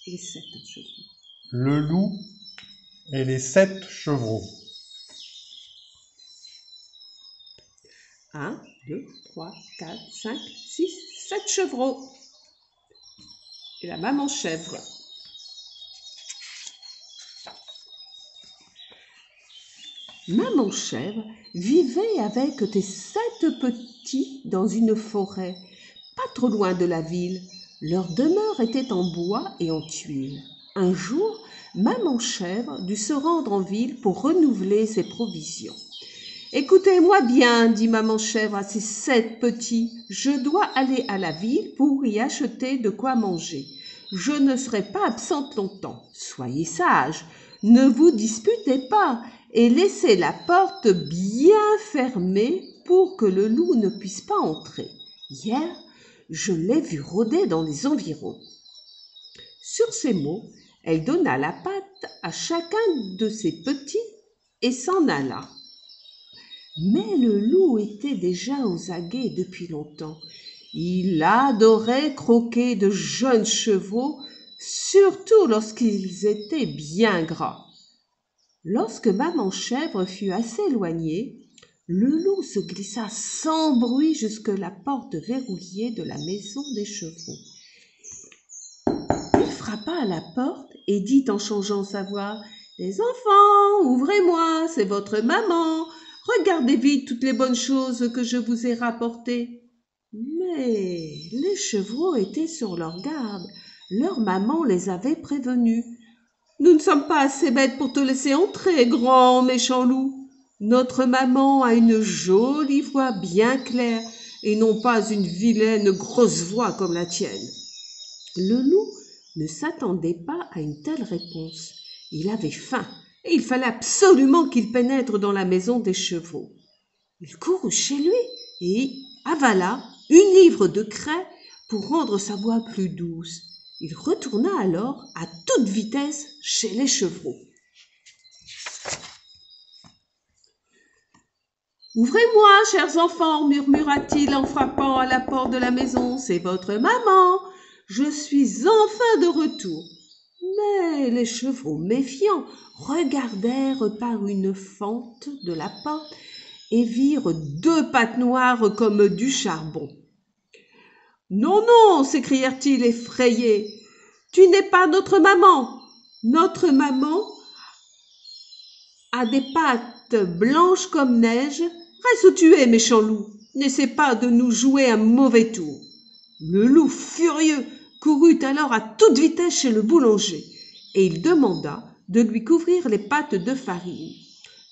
les 7 chevreaux. Le loup et les 7 chevreaux. 1, 2, 3, 4, 5, 6, 7 chevreaux. Et la maman chèvre. Maman chèvre vivait avec tes 7 petits dans une forêt, pas trop loin de la ville. Leur demeure était en bois et en tuiles. Un jour, maman chèvre dut se rendre en ville pour renouveler ses provisions. « Écoutez-moi bien, dit maman chèvre à ses 7 petits, je dois aller à la ville pour y acheter de quoi manger. Je ne serai pas absente longtemps. Soyez sages, ne vous disputez pas et laissez la porte bien fermée pour que le loup ne puisse pas entrer. Hier, je l'ai vu rôder dans les environs. » Sur ces mots, elle donna la patte à chacun de ses petits et s'en alla. Mais le loup était déjà aux aguets depuis longtemps. Il adorait croquer de jeunes chevaux, surtout lorsqu'ils étaient bien gras. Lorsque maman chèvre fut assez éloignée, le loup se glissa sans bruit jusque la porte verrouillée de la maison des chevreaux. Il frappa à la porte et dit en changeant sa voix « Les enfants, ouvrez-moi, c'est votre maman. Regardez vite toutes les bonnes choses que je vous ai rapportées. » Mais les chevreaux étaient sur leur garde. Leur maman les avait prévenus. « Nous ne sommes pas assez bêtes pour te laisser entrer, grand méchant loup. Notre maman a une jolie voix bien claire et non pas une vilaine grosse voix comme la tienne. » Le loup ne s'attendait pas à une telle réponse. Il avait faim et il fallait absolument qu'il pénètre dans la maison des chevaux. Il courut chez lui et avala une livre de craie pour rendre sa voix plus douce. Il retourna alors à toute vitesse chez les chevreaux. « Ouvrez-moi, chers enfants, murmura-t-il en frappant à la porte de la maison. C'est votre maman. Je suis enfin de retour. » Mais les chevreaux méfiants regardèrent par une fente de la porte et virent 2 pattes noires comme du charbon. « Non, non, s'écrièrent-ils effrayés, tu n'es pas notre maman. Notre maman a des pattes blanches comme neige. Reste où tu es, méchant loup. N'essaie pas de nous jouer un mauvais tour. » Le loup, furieux, courut alors à toute vitesse chez le boulanger et il demanda de lui couvrir les pattes de farine.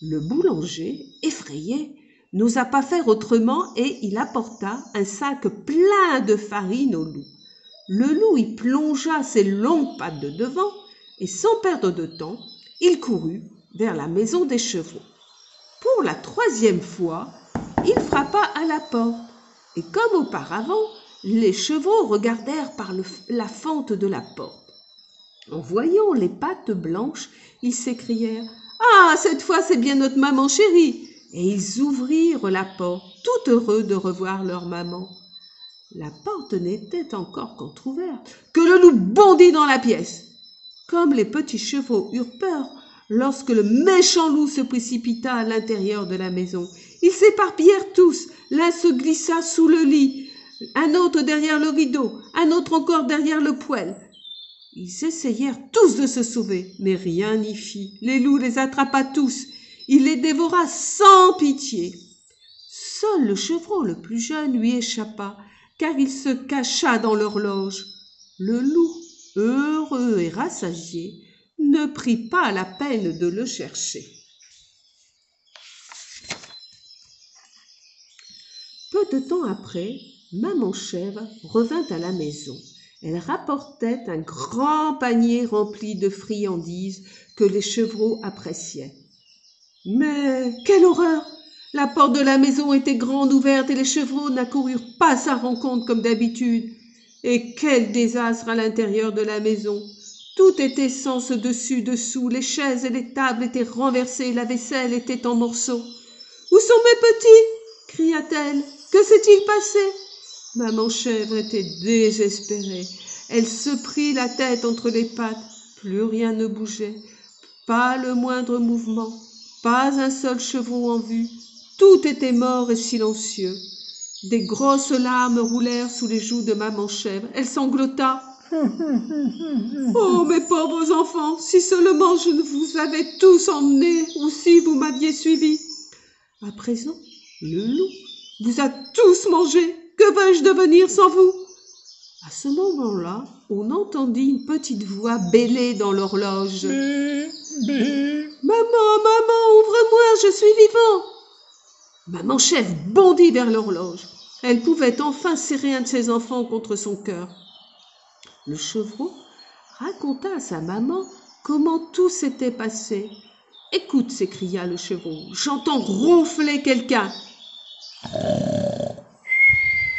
Le boulanger, effrayé, n'osa pas faire autrement et il apporta un sac plein de farine au loup. Le loup y plongea ses longues pattes de devant et sans perdre de temps, il courut vers la maison des chevaux. Pour la 3e fois, il frappa à la porte et comme auparavant, les chevaux regardèrent par la fente de la porte. En voyant les pattes blanches, ils s'écrièrent « Ah, cette fois, c'est bien notre maman chérie !» Et ils ouvrirent la porte, tout heureux de revoir leur maman. La porte n'était encore qu'entr'ouverte que le loup bondit dans la pièce. Comme les petits chevaux eurent peur lorsque le méchant loup se précipita à l'intérieur de la maison, ils s'éparpillèrent tous. L'un se glissa sous le lit, un autre derrière le rideau, un autre encore derrière le poêle. Ils essayèrent tous de se sauver, mais rien n'y fit. Les loups les attrapa tous. Il les dévora sans pitié. Seul le chevreau le plus jeune lui échappa, car il se cacha dans l'horloge. Le loup, heureux et rassasié, ne prit pas la peine de le chercher. Peu de temps après, maman chèvre revint à la maison. Elle rapportait un grand panier rempli de friandises que les chevreaux appréciaient. Mais quelle horreur! La porte de la maison était grande ouverte et les chevreaux n'accoururent pas à sa rencontre comme d'habitude. Et quel désastre à l'intérieur de la maison! Tout était sens dessus-dessous, les chaises et les tables étaient renversées, la vaisselle était en morceaux. « Où sont mes petits ?» cria-t-elle. « Que s'est-il passé ?» Maman chèvre était désespérée. Elle se prit la tête entre les pattes. Plus rien ne bougeait, pas le moindre mouvement, pas un seul chevreau en vue. Tout était mort et silencieux. Des grosses larmes roulèrent sous les joues de maman chèvre. Elle sanglota. Oh, mes pauvres enfants, si seulement je vous avais tous emmenés, ou si vous m'aviez suivi. À présent, le loup vous a tous mangés. Que vais-je devenir sans vous? À ce moment-là, on entendit une petite voix bêler dans l'horloge. Maman, maman, ouvre-moi, je suis vivant. Maman chèvre bondit vers l'horloge. Elle pouvait enfin serrer un de ses enfants contre son cœur. Le chevreau raconta à sa maman comment tout s'était passé. « Écoute, s'écria le chevreau, j'entends ronfler quelqu'un.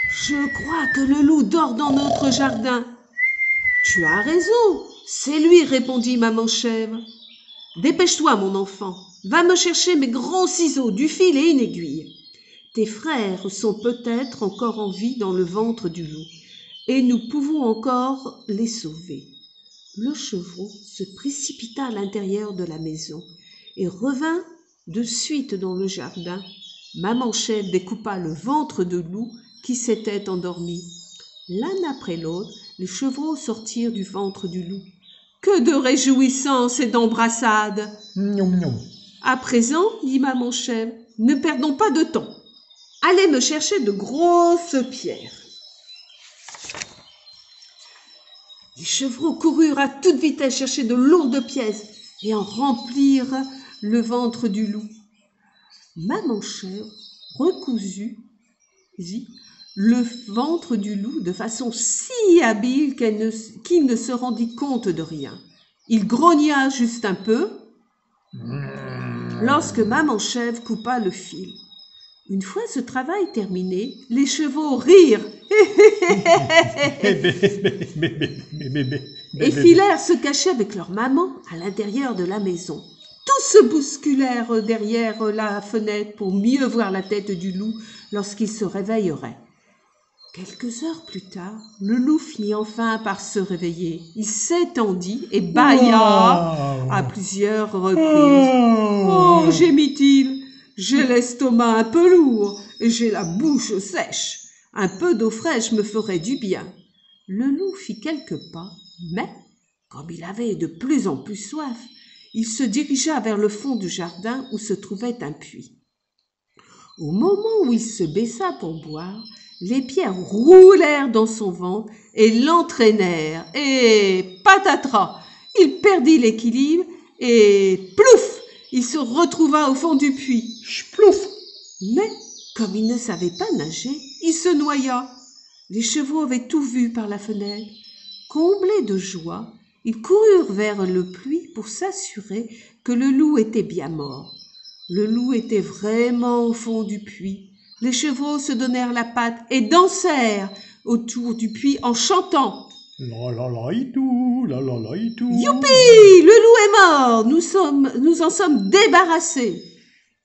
Je crois que le loup dort dans notre jardin. Tu as raison, c'est lui, répondit maman chèvre. Dépêche-toi, mon enfant, va me chercher mes grands ciseaux, du fil et une aiguille. Tes frères sont peut-être encore en vie dans le ventre du loup, et nous pouvons encore les sauver. Le chevreau se précipita à l'intérieur de la maison et revint de suite dans le jardin. Maman chèvre découpa le ventre de loup qui s'était endormi. L'un après l'autre, les chevreaux sortirent du ventre du loup. Que de réjouissance et d'embrassades! À présent, dit maman chèvre, ne perdons pas de temps. Allez me chercher de grosses pierres. Les chevreaux coururent à toute vitesse chercher de lourdes pièces et en remplirent le ventre du loup. Maman chèvre recousit le ventre du loup de façon si habile qu'il ne se rendit compte de rien. Il grogna juste un peu lorsque maman chèvre coupa le fil. Une fois ce travail terminé, les chevaux rirent et filèrent se cacher avec leur maman à l'intérieur de la maison. Tous se bousculèrent derrière la fenêtre pour mieux voir la tête du loup lorsqu'il se réveillerait. Quelques heures plus tard, le loup finit enfin par se réveiller. Il s'étendit et bâilla à plusieurs reprises. « Oh !» gémit-il, « j'ai l'estomac un peu lourd et j'ai la bouche sèche. Un peu d'eau fraîche me ferait du bien. » Le loup fit quelques pas, mais, comme il avait de plus en plus soif, il se dirigea vers le fond du jardin où se trouvait un puits. Au moment où il se baissa pour boire, les pierres roulèrent dans son ventre et l'entraînèrent. Et patatras, il perdit l'équilibre et plouf, il se retrouva au fond du puits. Plouf. Mais, comme il ne savait pas nager, il se noya. Les chevaux avaient tout vu par la fenêtre. Comblés de joie, ils coururent vers le puits pour s'assurer que le loup était bien mort. Le loup était vraiment au fond du puits. Les chevaux se donnèrent la patte et dansèrent autour du puits en chantant. La la la itou, la la la itou. Youpi! Le loup est mort! Nous en sommes débarrassés.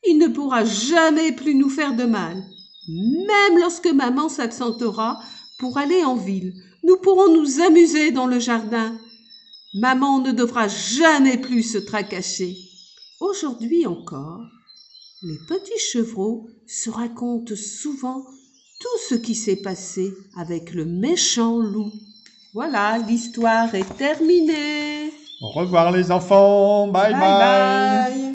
Il ne pourra jamais plus nous faire de mal. Même lorsque maman s'absentera pour aller en ville, nous pourrons nous amuser dans le jardin. Maman ne devra jamais plus se tracasser. Aujourd'hui encore, les petits chevreaux se racontent souvent tout ce qui s'est passé avec le méchant loup. Voilà, l'histoire est terminée. Au revoir les enfants, bye bye. Bye bye.